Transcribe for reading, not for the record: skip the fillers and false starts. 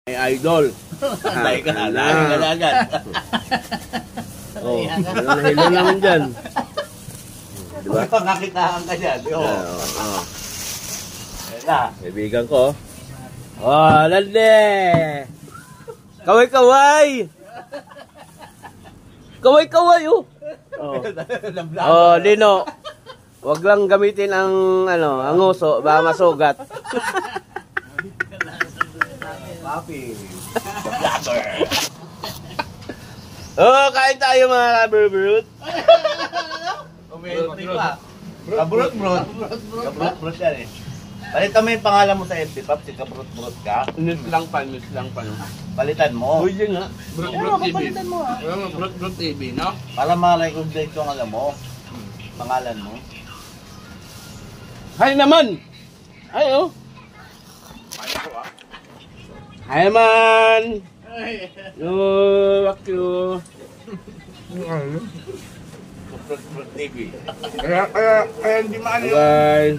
May idol. Tayo ka na agad. Oh, hilo naman dyan. Diba? Nakitaan ka dyan. Kaibigan ko. Oh, lande! Kaway-kaway! Kaway-kaway, oh! Oh, Dino. Wag lang gamitin ang ang uso, baka masugat. Papi. Oh, kain tayo mga kabrut. Kabrut yan eh. Palitan mo yung pangalan mo sa FB, Pap, si Kabrut-brut ka. Nus lang pa. Palitan mo. Uy, yun nga. Brut-brut TV. Brut-brut TV, no? Para ma-recognize yung alam mo. Pangalan mo. Hay naman! Ay, oh! Hi naman! Yo, wakyo! Kabrut-brut TV. Kaya hindi maano. Bye!